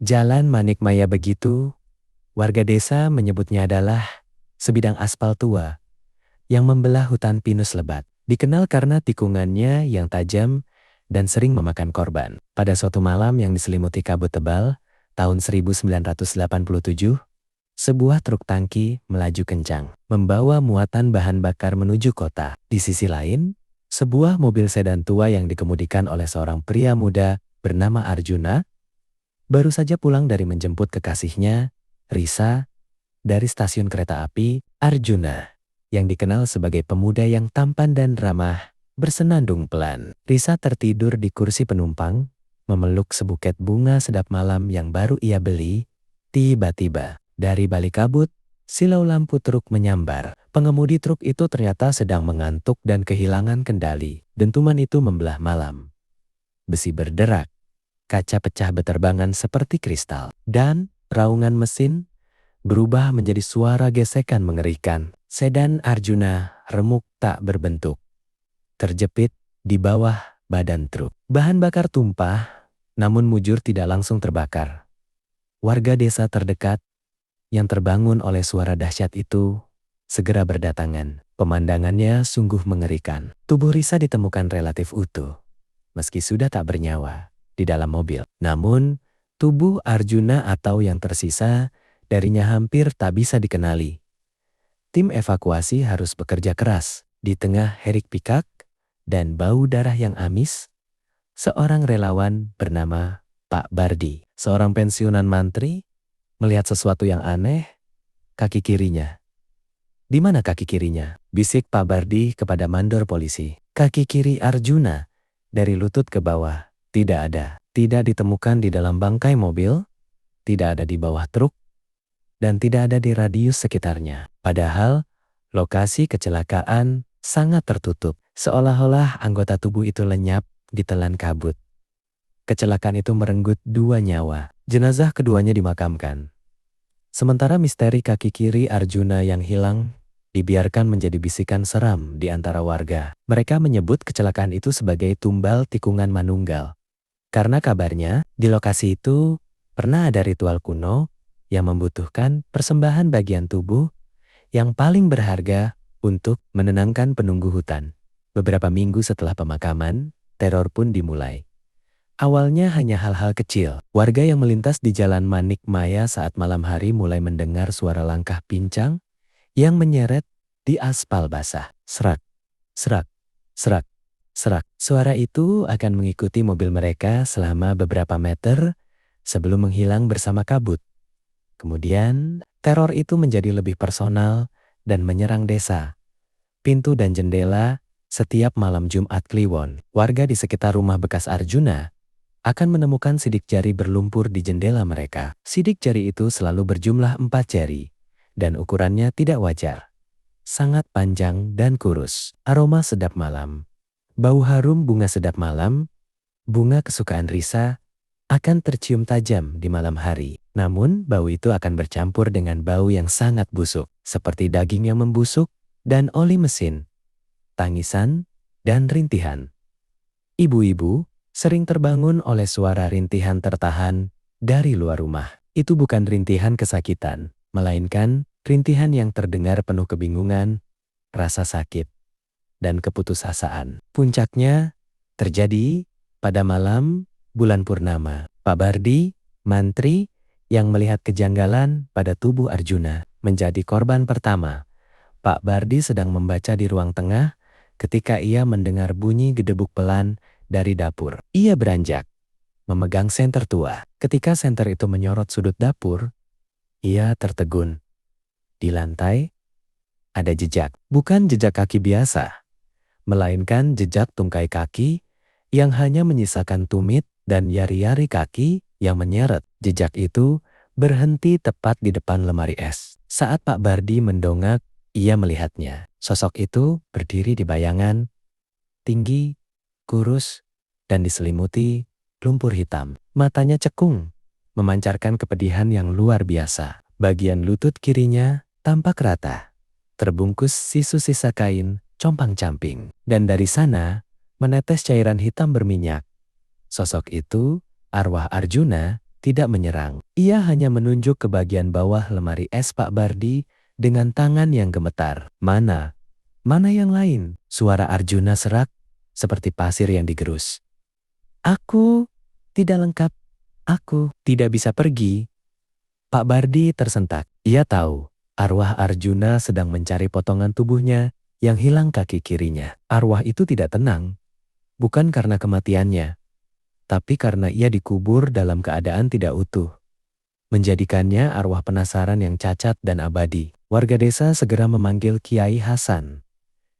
Jalan Manikmaya begitu, warga desa menyebutnya adalah sebidang aspal tua yang membelah hutan pinus lebat. Dikenal karena tikungannya yang tajam dan sering memakan korban. Pada suatu malam yang diselimuti kabut tebal, tahun 1987, sebuah truk tangki melaju kencang, membawa muatan bahan bakar menuju kota. Di sisi lain, sebuah mobil sedan tua yang dikemudikan oleh seorang pria muda bernama Arjuna, baru saja pulang dari menjemput kekasihnya, Risa, dari stasiun kereta api. Arjuna, yang dikenal sebagai pemuda yang tampan dan ramah, bersenandung pelan. Risa tertidur di kursi penumpang, memeluk sebuket bunga sedap malam yang baru ia beli. Tiba-tiba, dari balik kabut, silau lampu truk menyambar. Pengemudi truk itu ternyata sedang mengantuk dan kehilangan kendali. Dentuman itu membelah malam. Besi berderak, kaca pecah beterbangan seperti kristal, dan raungan mesin berubah menjadi suara gesekan mengerikan. Sedan Arjuna remuk tak berbentuk, terjepit di bawah badan truk. Bahan bakar tumpah, namun mujur tidak langsung terbakar. Warga desa terdekat yang terbangun oleh suara dahsyat itu segera berdatangan. Pemandangannya sungguh mengerikan. Tubuh Risa ditemukan relatif utuh, meski sudah tak bernyawa, di dalam mobil. Namun, tubuh Arjuna atau yang tersisa darinya hampir tak bisa dikenali. Tim evakuasi harus bekerja keras. Di tengah herik pikak dan bau darah yang amis, seorang relawan bernama Pak Bardi, seorang pensiunan mantri, melihat sesuatu yang aneh. Kaki kirinya. Di mana kaki kirinya? Bisik Pak Bardi kepada mandor polisi. Kaki kiri Arjuna, dari lutut ke bawah, tidak ada. Tidak ditemukan di dalam bangkai mobil, tidak ada di bawah truk, dan tidak ada di radius sekitarnya. Padahal, lokasi kecelakaan sangat tertutup, seolah-olah anggota tubuh itu lenyap ditelan kabut. Kecelakaan itu merenggut 2 nyawa. Jenazah keduanya dimakamkan. Sementara misteri kaki kiri Arjuna yang hilang dibiarkan menjadi bisikan seram di antara warga. Mereka menyebut kecelakaan itu sebagai tumbal tikungan manunggal. Karena kabarnya, di lokasi itu pernah ada ritual kuno yang membutuhkan persembahan bagian tubuh yang paling berharga untuk menenangkan penunggu hutan. Beberapa minggu setelah pemakaman, teror pun dimulai. Awalnya hanya hal-hal kecil. Warga yang melintas di jalan Manikmaya saat malam hari mulai mendengar suara langkah pincang yang menyeret di aspal basah. Serak, serak, serak, serak. Suara itu akan mengikuti mobil mereka selama beberapa meter sebelum menghilang bersama kabut. Kemudian, teror itu menjadi lebih personal dan menyerang desa. Pintu dan jendela setiap malam Jumat Kliwon, warga di sekitar rumah bekas Arjuna akan menemukan sidik jari berlumpur di jendela mereka. Sidik jari itu selalu berjumlah 4 jari, dan ukurannya tidak wajar. Sangat panjang dan kurus. Aroma sedap malam, bau harum bunga sedap malam, bunga kesukaan Risa, akan tercium tajam di malam hari. Namun, bau itu akan bercampur dengan bau yang sangat busuk, seperti daging yang membusuk dan oli mesin, tangisan, dan rintihan. Ibu-ibu sering terbangun oleh suara rintihan tertahan dari luar rumah. Itu bukan rintihan kesakitan, melainkan rintihan yang terdengar penuh kebingungan, rasa sakit, dan keputusasaan. Puncaknya terjadi pada malam bulan purnama. Pak Bardi, mantri yang melihat kejanggalan pada tubuh Arjuna, menjadi korban pertama. Pak Bardi sedang membaca di ruang tengah ketika ia mendengar bunyi gedebuk pelan dari dapur. Ia beranjak, memegang senter tua. Ketika senter itu menyorot sudut dapur, ia tertegun. Di lantai, ada jejak. Bukan jejak kaki biasa, melainkan jejak tungkai kaki yang hanya menyisakan tumit dan yari-yari kaki yang menyeret. Jejak itu berhenti tepat di depan lemari es. Saat Pak Bardi mendongak, ia melihatnya. Sosok itu berdiri di bayangan, tinggi, kurus, dan diselimuti lumpur hitam. Matanya cekung, memancarkan kepedihan yang luar biasa. Bagian lutut kirinya tampak rata, terbungkus sisa kain compang-camping. Dan dari sana, menetes cairan hitam berminyak. Sosok itu arwah Arjuna tidak menyerang. Ia hanya menunjuk ke bagian bawah lemari es Pak Bardi dengan tangan yang gemetar. Mana? Mana yang lain? Suara Arjuna serak seperti pasir yang digerus. Aku tidak lengkap. Aku tidak bisa pergi. Pak Bardi tersentak. Ia tahu arwah Arjuna sedang mencari potongan tubuhnya yang hilang kaki kirinya. Arwah itu tidak tenang, bukan karena kematiannya, tapi karena ia dikubur dalam keadaan tidak utuh. Menjadikannya arwah penasaran yang cacat dan abadi. Warga desa segera memanggil Kiai Hasan,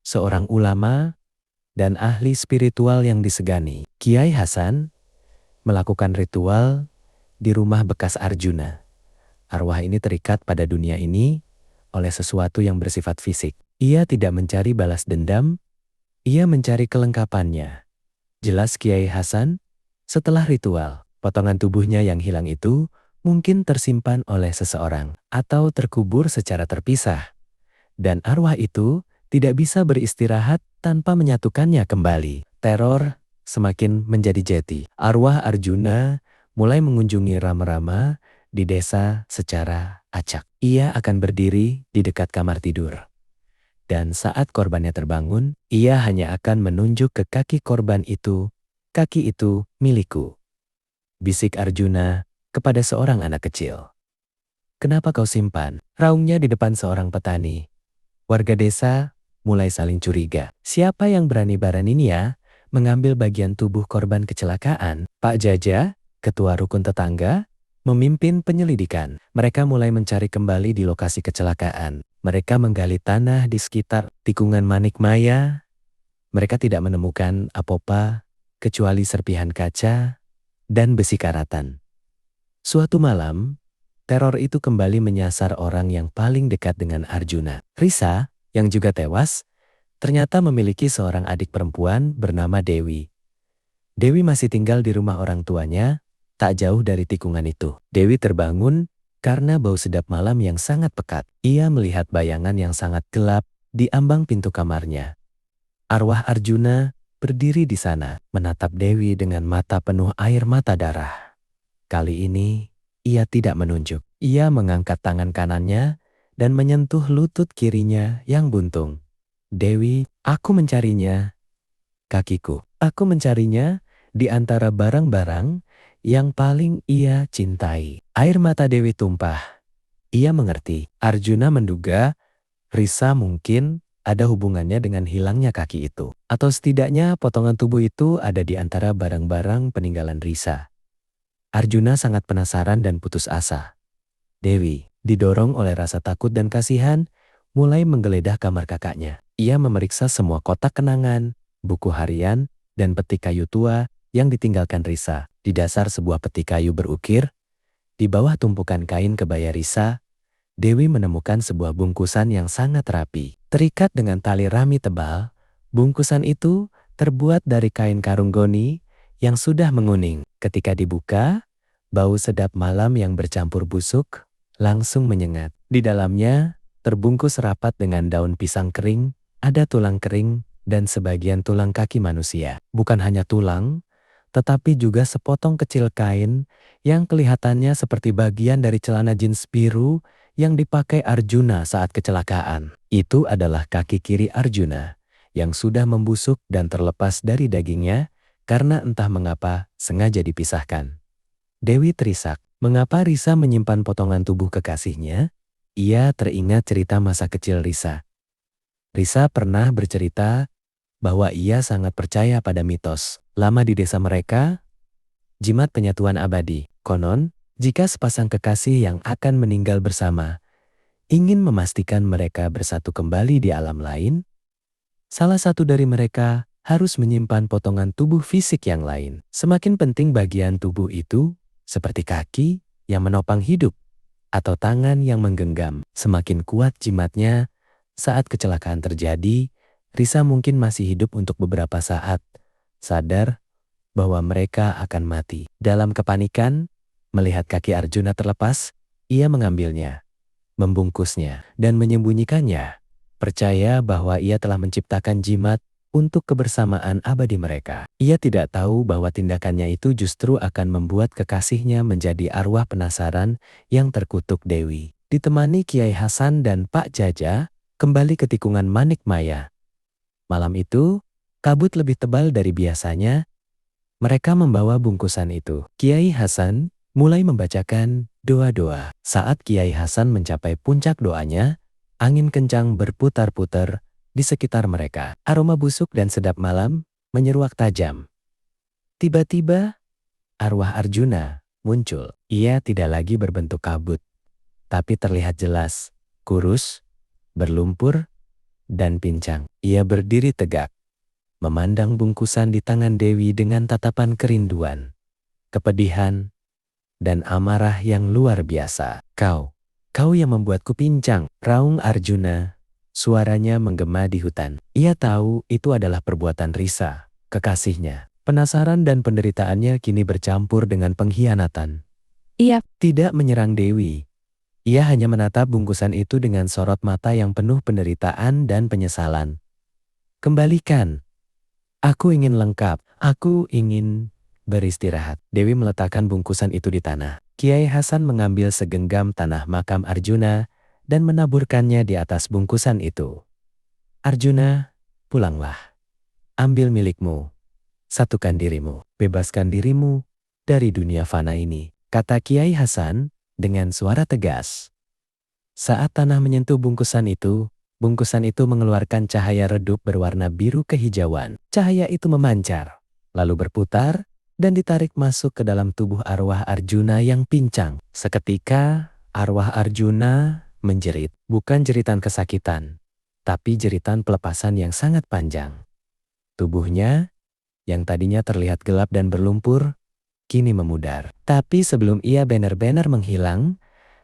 seorang ulama dan ahli spiritual yang disegani. Kiai Hasan melakukan ritual di rumah bekas Arjuna. Arwah ini terikat pada dunia ini oleh sesuatu yang bersifat fisik. Ia tidak mencari balas dendam, ia mencari kelengkapannya. Jelas Kiai Hasan, setelah ritual, potongan tubuhnya yang hilang itu mungkin tersimpan oleh seseorang atau terkubur secara terpisah. Dan arwah itu tidak bisa beristirahat tanpa menyatukannya kembali. Teror semakin menjadi-jeti. Arwah Arjuna mulai mengunjungi rama-rama di desa secara acak. Ia akan berdiri di dekat kamar tidur. Dan saat korbannya terbangun, ia hanya akan menunjuk ke kaki korban itu. Kaki itu milikku. Bisik Arjuna kepada seorang anak kecil. Kenapa kau simpan? Raungnya di depan seorang petani. Warga desa mulai saling curiga. Siapa yang berani-beraninya ya mengambil bagian tubuh korban kecelakaan? Pak Jaja, ketua rukun tetangga, memimpin penyelidikan. Mereka mulai mencari kembali di lokasi kecelakaan. Mereka menggali tanah di sekitar tikungan Manikmaya. Mereka tidak menemukan apa-apa kecuali serpihan kaca dan besi karatan. Suatu malam, teror itu kembali menyasar orang yang paling dekat dengan Arjuna. Risa, yang juga tewas, ternyata memiliki seorang adik perempuan bernama Dewi. Dewi masih tinggal di rumah orang tuanya, tak jauh dari tikungan itu. Dewi terbangun karena bau sedap malam yang sangat pekat. Ia melihat bayangan yang sangat gelap di ambang pintu kamarnya. Arwah Arjuna berdiri di sana, menatap Dewi dengan mata penuh air mata darah. Kali ini, ia tidak menunjuk. Ia mengangkat tangan kanannya dan menyentuh lutut kirinya yang buntung. Dewi, aku mencarinya. Kakiku, aku mencarinya di antara barang-barang yang paling ia cintai. Air mata Dewi tumpah. Ia mengerti. Arjuna menduga Risa mungkin ada hubungannya dengan hilangnya kaki itu. Atau setidaknya potongan tubuh itu ada di antara barang-barang peninggalan Risa. Arjuna sangat penasaran dan putus asa. Dewi, didorong oleh rasa takut dan kasihan, mulai menggeledah kamar kakaknya. Ia memeriksa semua kotak kenangan, buku harian, dan peti kayu tua yang ditinggalkan Risa. Di dasar sebuah peti kayu berukir, di bawah tumpukan kain kebaya Risa, Dewi menemukan sebuah bungkusan yang sangat rapi. Terikat dengan tali rami tebal, bungkusan itu terbuat dari kain karung goni yang sudah menguning. Ketika dibuka, bau sedap malam yang bercampur busuk langsung menyengat. Di dalamnya, terbungkus rapat dengan daun pisang kering, ada tulang kering, dan sebagian tulang kaki manusia. Bukan hanya tulang, tetapi juga sepotong kecil kain yang kelihatannya seperti bagian dari celana jeans biru yang dipakai Arjuna saat kecelakaan. Itu adalah kaki kiri Arjuna yang sudah membusuk dan terlepas dari dagingnya karena entah mengapa sengaja dipisahkan. Dewi terisak, mengapa Risa menyimpan potongan tubuh kekasihnya? Ia teringat cerita masa kecil Risa. Risa pernah bercerita bahwa ia sangat percaya pada mitos. Lama di desa mereka, jimat penyatuan abadi. Konon, jika sepasang kekasih yang akan meninggal bersama ingin memastikan mereka bersatu kembali di alam lain, salah satu dari mereka harus menyimpan potongan tubuh fisik yang lain. Semakin penting bagian tubuh itu, seperti kaki yang menopang hidup atau tangan yang menggenggam, semakin kuat jimatnya. Saat kecelakaan terjadi, Risa mungkin masih hidup untuk beberapa saat, sadar bahwa mereka akan mati. Dalam kepanikan, melihat kaki Arjuna terlepas, ia mengambilnya, membungkusnya, dan menyembunyikannya. Percaya bahwa ia telah menciptakan jimat untuk kebersamaan abadi mereka. Ia tidak tahu bahwa tindakannya itu justru akan membuat kekasihnya menjadi arwah penasaran yang terkutuk Dewi. Ditemani Kiai Hasan dan Pak Jaja, kembali ke tikungan Manik Maya. Malam itu, kabut lebih tebal dari biasanya. Mereka membawa bungkusan itu. Kiai Hasan mulai membacakan doa-doa. Saat Kiai Hasan mencapai puncak doanya, angin kencang berputar-putar di sekitar mereka. Aroma busuk dan sedap malam menyeruak tajam. Tiba-tiba, arwah Arjuna muncul. Ia tidak lagi berbentuk kabut, tapi terlihat jelas, kurus, berlumpur, dan pincang. Ia berdiri tegak, memandang bungkusan di tangan Dewi dengan tatapan kerinduan, kepedihan, dan amarah yang luar biasa. Kau yang membuatku pincang, raung Arjuna. Suaranya menggema di hutan. Ia tahu itu adalah perbuatan Risa, kekasihnya. Penasaran dan penderitaannya kini bercampur dengan pengkhianatan. Ia tidak menyerang Dewi. Ia hanya menatap bungkusan itu dengan sorot mata yang penuh penderitaan dan penyesalan. Kembalikan. Aku ingin lengkap. Aku ingin beristirahat. Dewi meletakkan bungkusan itu di tanah. Kiai Hasan mengambil segenggam tanah makam Arjuna dan menaburkannya di atas bungkusan itu. Arjuna, pulanglah. Ambil milikmu. Satukan dirimu. Bebaskan dirimu dari dunia fana ini, kata Kiai Hasan dengan suara tegas. Saat tanah menyentuh bungkusan itu mengeluarkan cahaya redup berwarna biru kehijauan. Cahaya itu memancar, lalu berputar, dan ditarik masuk ke dalam tubuh arwah Arjuna yang pincang. Seketika, arwah Arjuna menjerit, bukan jeritan kesakitan, tapi jeritan pelepasan yang sangat panjang. Tubuhnya, yang tadinya terlihat gelap dan berlumpur, kini memudar. Tapi sebelum ia benar-benar menghilang,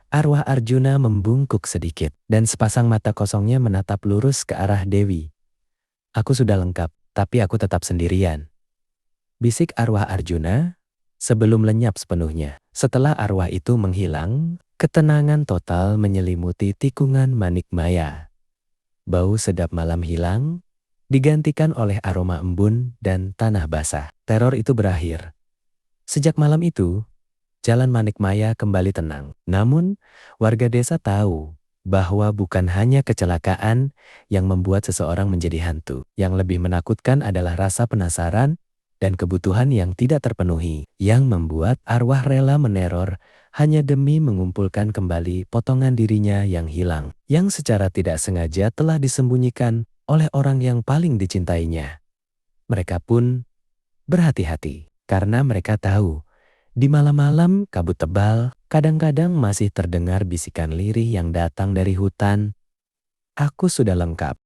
arwah Arjuna membungkuk sedikit, dan sepasang mata kosongnya menatap lurus ke arah Dewi. Aku sudah lengkap, tapi aku tetap sendirian, bisik arwah Arjuna sebelum lenyap sepenuhnya. Setelah arwah itu menghilang, ketenangan total menyelimuti tikungan Manik Maya. Bau sedap malam hilang, digantikan oleh aroma embun dan tanah basah. Teror itu berakhir. Sejak malam itu, jalan Manik Maya kembali tenang. Namun, warga desa tahu bahwa bukan hanya kecelakaan yang membuat seseorang menjadi hantu. Yang lebih menakutkan adalah rasa penasaran dan kebutuhan yang tidak terpenuhi, yang membuat arwah rela meneror hanya demi mengumpulkan kembali potongan dirinya yang hilang, yang secara tidak sengaja telah disembunyikan oleh orang yang paling dicintainya. Mereka pun berhati-hati, karena mereka tahu, di malam-malam kabut tebal, kadang-kadang masih terdengar bisikan lirih yang datang dari hutan. Aku sudah lengkap.